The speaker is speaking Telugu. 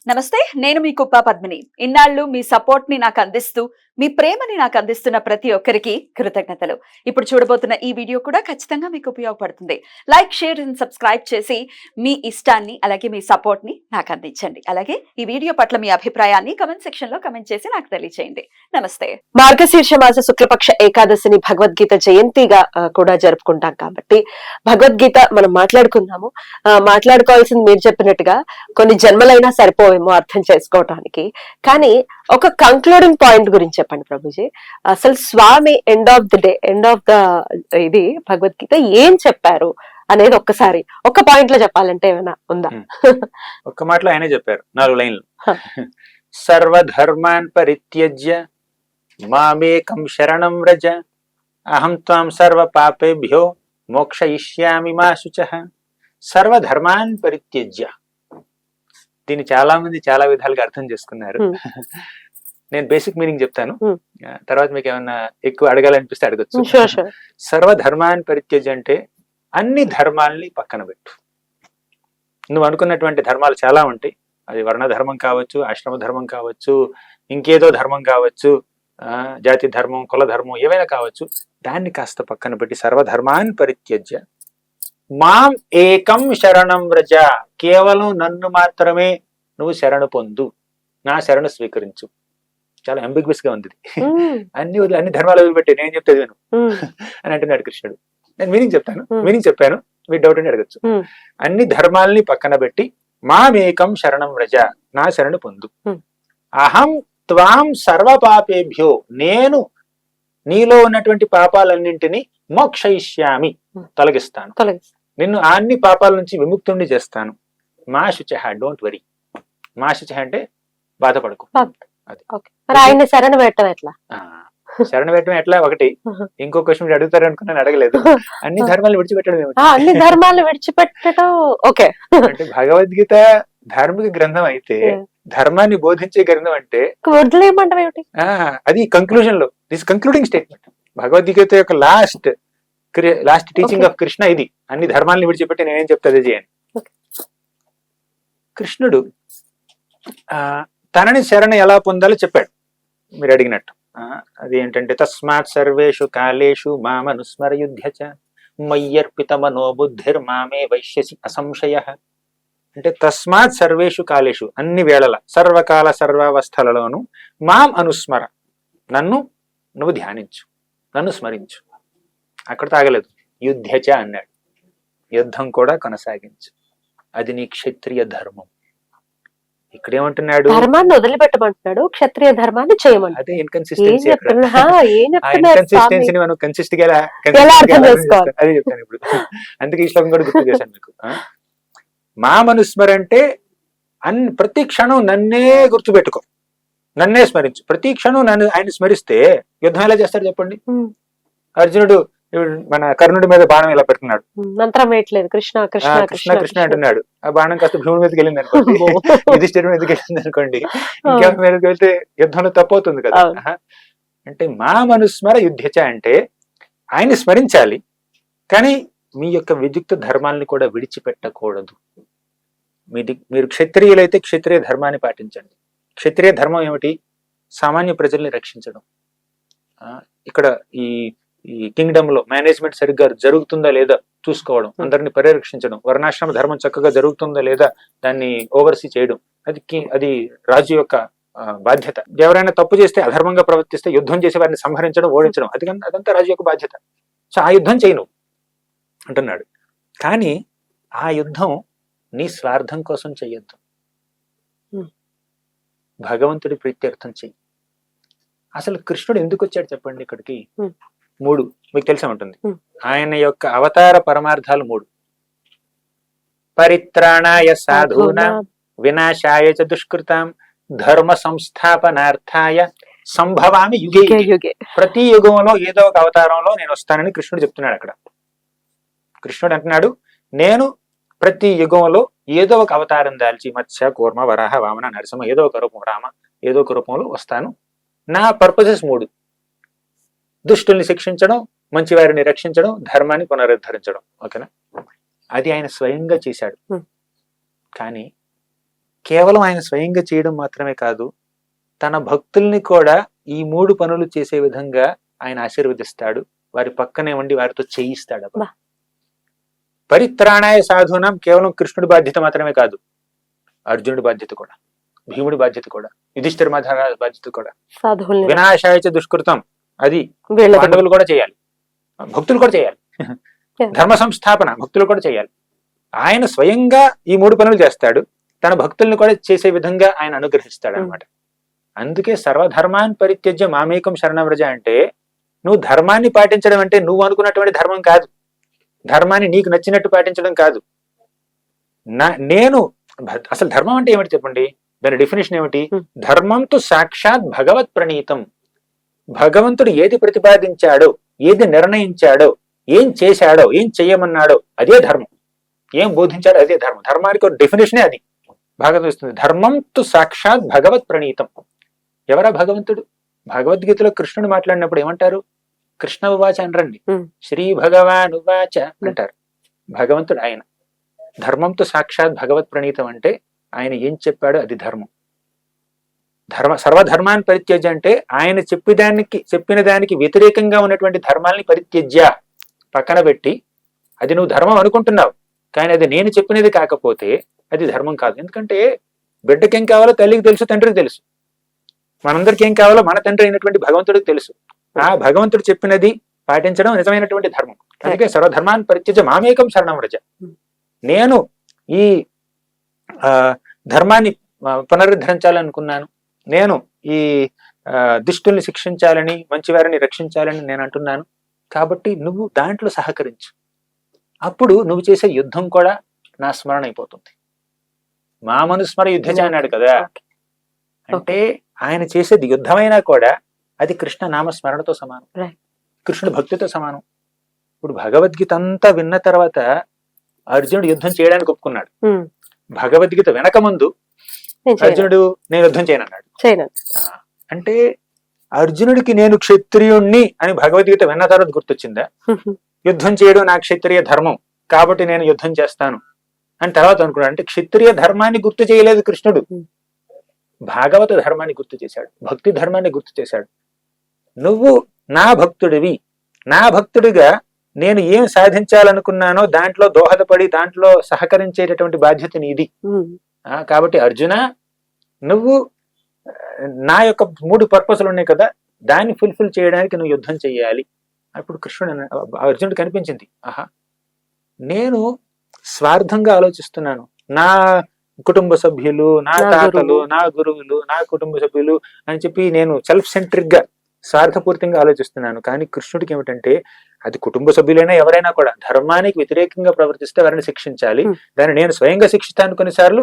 నమస్తే, నేను మీ కుప్ప పద్మిని. ఇన్నాళ్ళు మీ సపోర్ట్ ని నాకు అందిస్తూ, మీ ప్రేమని నాకు అందిస్తున్న ప్రతి ఒక్కరికి కృతజ్ఞతలు. ఇప్పుడు చూడబోతున్న ఈ వీడియో కూడా ఖచ్చితంగా మీకు ఉపయోగపడుతుంది. లైక్, షేర్ అండ్ సబ్స్క్రైబ్ చేసి మీ ఇష్టాన్ని అలాగే మీ సపోర్ట్ ని నాకు అందించండి. అలాగే ఈ వీడియో పట్ల మీ అభిప్రాయాన్ని కమెంట్ సెక్షన్ లో కమెంట్ చేసి నాకు తెలియజేయండి. నమస్తే. మార్గశీర్ష మాస శుక్లపక్ష ఏకాదశిని భగవద్గీత జయంతిగా కూడా జరుపుకుంటాం కాబట్టి భగవద్గీత మనం మాట్లాడుకుందాము. మాట్లాడుకోవాల్సింది మీరు చెప్పినట్టుగా కొన్ని జన్మలైనా సరిపోవేమో అర్థం చేసుకోవటానికి. కానీ ఒక కంక్లూడింగ్ పాయింట్ గురించి చెప్పండి ప్రభుజీ. అసలు స్వామి ఎండ్ ఆఫ్ ద ఇది భగవద్గీత ఏం చెప్పారు అనేది ఒక్కసారి ఒక పాయింట్ లో చెప్పాలంటే ఏమైనా ఉందా? ఒక్క మాటలో ఆయనే చెప్పారు, 4 లైన్లు. సర్వధర్మాన్ పరిత్యజ్య మామేకం శరణం వ్రజ అహం త్వాం సర్వ పాపేభ్యో మోక్షయిష్యామి మా శుచః. సర్వధర్మాన్ పరిత్యజ్య, దీన్ని చాలా మంది చాలా విధాలుగా అర్థం చేసుకున్నారు. నేను బేసిక్ మీనింగ్ చెప్తాను, తర్వాత మీకు ఏమన్నా ఎక్కువ అడగాలనిపిస్తే అడగచ్చు. సర్వధర్మాన్ పరిత్యజ్య అంటే అన్ని ధర్మాల్ని పక్కన పెట్టు. నువ్వు అనుకున్నటువంటి ధర్మాలు చాలా ఉంటాయి. అది వర్ణ ధర్మం కావచ్చు, ఆశ్రమ ధర్మం కావచ్చు, ఇంకేదో ధర్మం కావచ్చు, జాతి ధర్మం, కుల ధర్మం, ఏవైనా కావచ్చు. దాన్ని కాస్త పక్కన పెట్టి సర్వధర్మాన్ పరిత్యజ్య మాం ఏకం శరణం వ్రజ, కేవలం నన్ను మాత్రమే నువ్వు శరణు పొందు, నా శరణు స్వీకరించు. చాలా అంబిగ్వియస్ గా ఉంది. అన్ని ధర్మాలు వదిలిపెట్టి నేను చెప్తే విను అని అంటున్నాడు కృష్ణుడు. నేను మీనింగ్ చెప్పాను, మీ డౌట్ అని అడగచ్చు. అన్ని ధర్మాల్ని పక్కన పెట్టి మామేకం శరణం వ్రజ, నా శరణు పొందు. అహం త్వాం సర్వ పాపేభ్యో, నేను నీలో ఉన్నటువంటి పాపాలన్నింటినీ మోక్షయిష్యామి, తొలగిస్తాను. నిన్ను అన్ని పాపాల నుంచి విముక్తుణ్ణి చేస్తాను. మా శుచః, డోంట్ వరీ. మా శుచః అంటే బాధపడకు. ఆయన శరణ పెట్టడం ఎట్లా? శరణ పెట్టడం ఎట్లా ఒకటి. ఇంకో క్వశ్చన్ మీరు అడుగుతారు అనుకున్నాను, అడగలేదు. అన్ని ధర్మాలు విడిచిపెట్టడం ఏమిటి? అన్ని ధర్మాలు విడిచిపెట్టడం ఓకే. అంటే భగవద్గీత ధార్మిక గ్రంథం అయితే ధర్మాన్ని బోధించే గ్రంథం అంటే వదిలేయమంటారు ఏమిటి? అది కంక్లూజన్ లో, దిస్ కంక్లూడింగ్ స్టేట్మెంట్. భగవద్గీత యొక్క లాస్ట్ టీచింగ్ ఆఫ్ కృష్ణ ఇది. అన్ని ధర్మాలను విడిచిపెట్టి నేనేం చెప్తా అది చేయని. కృష్ణుడు తనని శరణ ఎలా పొందాలో చెప్పాడు, మీరు అడిగినట్టు. అది ఏంటంటే తస్మాత్ సర్వేషు కాలేషు మామనుస్మరయుధ్యచ మయ్యర్పిత మనోబుద్ధిర్ మామే వైశ్యసి అసంశయ. అంటే తస్మాత్ సర్వేషు కాలేషు, అన్ని వేళల, సర్వకాల సర్వావస్థలలోను మాం అనుస్మర, నన్ను నువ్వు ధ్యానించు, నన్ను స్మరించు. అక్కడ తాగలేదు, యుద్ధచ అన్నాడు, యుద్ధం కూడా కొనసాగించు, అది నీ క్షత్రియ ధర్మం. ఇక్కడేమంటున్నాడు? ధర్మాన్ని వదిలిపెట్టమంటున్నాడు, క్షత్రియ ధర్మాన్ని చేయమంటాడు. అదే ఇన్కన్సిస్టెన్సీ. మనం కన్సిస్ట్ గా అదే చెప్తాను ఇప్పుడు. అందుకే ఈ శ్లోకం కూడా గుర్తు చేశాను మీకు. మా మనుస్మర అంటే ప్రతి క్షణం నన్నే గుర్తుపెట్టుకో, నన్నే స్మరించు. ప్రతి క్షణం నన్ను ఆయన స్మరిస్తే యుద్ధం ఎలా చేస్తాడు చెప్పండి? అర్జునుడు మన కర్ణుడి మీద బాణం ఇలా పెడుతున్నాడు, మంత్రం వేయట్లేదు, కృష్ణ కృష్ణ కృష్ణ కృష్ణ అంటున్నాడు. ఆ బాణం కాస్త భూమి మీదకి వెళ్ళింది అనుకోండి, యుధిష్ఠిరుడి మీదకి వెళ్ళింది అనుకోండి, ఇంకెవరి మీదకి వెళ్తే యుద్ధంలో తప్పవుతుంది కదా. అంటే మా మనుస్మర యుద్ధచ అంటే ఆయన్ని స్మరించాలి, కానీ మీ యొక్క విద్యుక్త ధర్మాల్ని కూడా విడిచిపెట్టకూడదు. మీరు క్షత్రియులైతే క్షత్రియ ధర్మాన్ని పాటించండి. క్షత్రియ ధర్మం ఏమిటి? సామాన్య ప్రజల్ని రక్షించడం. ఇక్కడ ఈ కింగ్డమ్ లో మేనేజ్మెంట్ సరిగ్గా జరుగుతుందా లేదా చూసుకోవడం, అందరిని పరిరక్షించడం, వర్ణాశ్రమ ధర్మం చక్కగా జరుగుతుందా లేదా దాన్ని ఓవర్సీ చేయడం, అది రాజు యొక్క బాధ్యత. ఎవరైనా తప్పు చేస్తే, అధర్మంగా ప్రవర్తిస్తే యుద్ధం చేసి వారిని సంహరించడం, ఓడించడం, అదంతా రాజు యొక్క బాధ్యత. సో ఆ యుద్ధం చేయను అంటున్నాడు. కానీ ఆ యుద్ధం నీ స్వార్థం కోసం చెయ్యొద్దు, భగవంతుడి ప్రీత్యర్థం చెయ్యి. అసలు కృష్ణుడు ఎందుకు వచ్చాడు చెప్పండి ఇక్కడికి? 3 మీకు తెలిసే ఉంటుంది. ఆయన యొక్క అవతార పరమార్థాలు 3. పరిత్రాణాయ సాధూనాం వినాశాయ చ దుష్కృతాం ధర్మ సంస్థాపనార్థాయ సంభవామి యుగే యుగే. ప్రతి యుగంలో ఏదో ఒక అవతారంలో నేను వస్తానని కృష్ణుడు చెప్తున్నాడు. అక్కడ కృష్ణుడు అంటున్నాడు, నేను ప్రతి యుగంలో ఏదో ఒక అవతారం దాల్చి మత్స్య, కూర్మ, వరాహ, వామన, నరసింహ, ఏదో ఒక రూపం, రామ, ఏదో ఒక రూపంలో వస్తాను. నా పర్పసెస్ 3: దుష్టుల్ని శిక్షించడం, మంచి వారిని రక్షించడం, ధర్మాన్ని పునరుద్ధరించడం. ఓకేనా? అది ఆయన స్వయంగా చేశాడు. కానీ కేవలం ఆయన స్వయంగా చేయడం మాత్రమే కాదు, తన భక్తుల్ని కూడా ఈ 3 పనులు చేసే విధంగా ఆయన ఆశీర్వదిస్తాడు, వారి పక్కనే ఉండి వారితో చేయిస్తాడు. బా. పరిత్రాణాయ సాధూనాం కేవలం కృష్ణుడి బాధ్యత మాత్రమే కాదు, అర్జునుడి బాధ్యత కూడా, భీముడి బాధ్యత కూడా, యుధిష్ఠిర మహారాజు బాధ్యత కూడా. సాధువుల్ని వినాశాయ చ దుష్కృతం అది వీళ్ళది పాండవులు కూడా చేయాలి, భక్తులు కూడా చేయాలి. Yeah. ధర్మ సంస్థాపన భక్తులు కూడా చేయాలి. ఆయన స్వయంగా ఈ 3 పనులు చేస్తాడు, తన భక్తుల్ని కూడా చేసే విధంగా ఆయన అనుగ్రహిస్తాడు అనమాట. అందుకే సర్వధర్మాన్ పరిత్యజ్య మామేకం శరణం వ్రజ అంటే, నువ్వు ధర్మాన్ని పాటించడం అంటే నువ్వు అనుకున్నటువంటి ధర్మం కాదు, ధర్మాన్ని నీకు నచ్చినట్టు పాటించడం కాదు. నేను అసలు ధర్మం అంటే ఏమిటి చెప్పండి, దాని డెఫినేషన్ ఏమిటి? ధర్మంతో సాక్షాత్ భగవత్ ప్రణీతం. భగవంతుడు ఏది ప్రతిపాదించాడో, ఏది నిర్ణయించాడో, ఏం చేశాడో, ఏం చెయ్యమన్నాడో అదే ధర్మం, ఏం బోధించాడో అదే ధర్మం. ధర్మానికి ఒక డెఫినేషనే అది భగవద్గీత ఇస్తుంది. ధర్మం తు సాక్షాత్ భగవత్ ప్రణీతం. ఎవరా భగవంతుడు? భగవద్గీతలో కృష్ణుడు మాట్లాడినప్పుడు ఏమంటారు? కృష్ణ ఉవాచ అనరండి, శ్రీ భగవాన్ ఉవాచ అంటారు. భగవంతుడు ఆయన. ధర్మంతో సాక్షాత్ భగవత్ ప్రణీతం అంటే ఆయన ఏం చెప్పాడో అది ధర్మం. సర్వధర్మాన్ని పరిత్యజ్య అంటే ఆయన చెప్పిన దానికి వ్యతిరేకంగా ఉన్నటువంటి ధర్మాల్ని పరిత్యజ్య, పక్కన పెట్టి, అది నువ్వు ధర్మం అనుకుంటున్నావు కానీ అది నేను చెప్పినది కాకపోతే అది ధర్మం కాదు. ఎందుకంటే బిడ్డకి ఏం కావాలో తల్లికి తెలుసు, తండ్రికి తెలుసు. మనందరికి ఏం కావాలో మన తండ్రి అయినటువంటి భగవంతుడికి తెలుసు. ఆ భగవంతుడు చెప్పినది పాటించడం నిజమైనటువంటి ధర్మం. అందుకే సర్వధర్మాన్ని పరిత్యజ్య మామేకం శరణం వ్రజ. నేను ఈ ధర్మాన్ని పునరుద్ధరించాలనుకున్నాను, నేను ఈ దుష్టుల్ని శిక్షించాలని, మంచివారిని రక్షించాలని నేను అంటున్నాను, కాబట్టి నువ్వు దాంట్లో సహకరించు. అప్పుడు నువ్వు చేసే యుద్ధం కూడా నా స్మరణ అయిపోతుంది. మా మనుస్మర యుద్ధచ అన్నాడు కదా, అంటే ఆయన చేసేది యుద్ధమైనా కూడా అది కృష్ణ నామస్మరణతో సమానం, కృష్ణుడు భక్తితో సమానం. ఇప్పుడు భగవద్గీత అంతా విన్న తర్వాత అర్జునుడు యుద్ధం చేయడానికి ఒప్పుకున్నాడు. భగవద్గీత వెనక ముందు అర్జునుడు నేను యుద్ధం చేయనన్నాడు. అంటే అర్జునుడికి నేను క్షత్రియుణ్ణి అని భగవద్గీత విన్న తర్వాత గుర్తొచ్చిందా? యుద్ధం చేయడం నా క్షత్రియ ధర్మం కాబట్టి నేను యుద్ధం చేస్తాను అని తర్వాత అనుకున్నాడు. అంటే క్షత్రియ ధర్మాన్ని గుర్తు చేయలేదు కృష్ణుడు, భాగవత ధర్మాన్ని గుర్తు చేశాడు, భక్తి ధర్మాన్ని గుర్తు చేశాడు. నువ్వు నా భక్తుడివి, నా భక్తుడిగా నేను ఏం సాధించాలనుకున్నానో దాంట్లో దోహదపడి దాంట్లో సహకరించేటటువంటి బాధ్యత నీది. కాబట్టి అర్జున, నువ్వు నా యొక్క 3 పర్పస్లు ఉన్నాయి కదా, దాన్ని ఫుల్ఫిల్ చేయడానికి నువ్వు యుద్ధం చెయ్యాలి. అప్పుడు కృష్ణుడు అర్జునుడు కనిపించింది, ఆహా, నేను స్వార్థంగా ఆలోచిస్తున్నాను, నా కుటుంబ సభ్యులు, నా తాతలు, నా గురువులు, నా కుటుంబ సభ్యులు అని చెప్పి నేను సెల్ఫ్ సెంట్రిక్ గా స్వార్థపూరితంగా ఆలోచిస్తున్నాను. కానీ కృష్ణుడికి ఏమిటంటే, అది కుటుంబ సభ్యులైనా ఎవరైనా కూడా ధర్మానికి వ్యతిరేకంగా ప్రవర్తిస్తే వారిని శిక్షించాలి. దాన్ని నేను స్వయంగా శిక్షిస్తాను కొన్నిసార్లు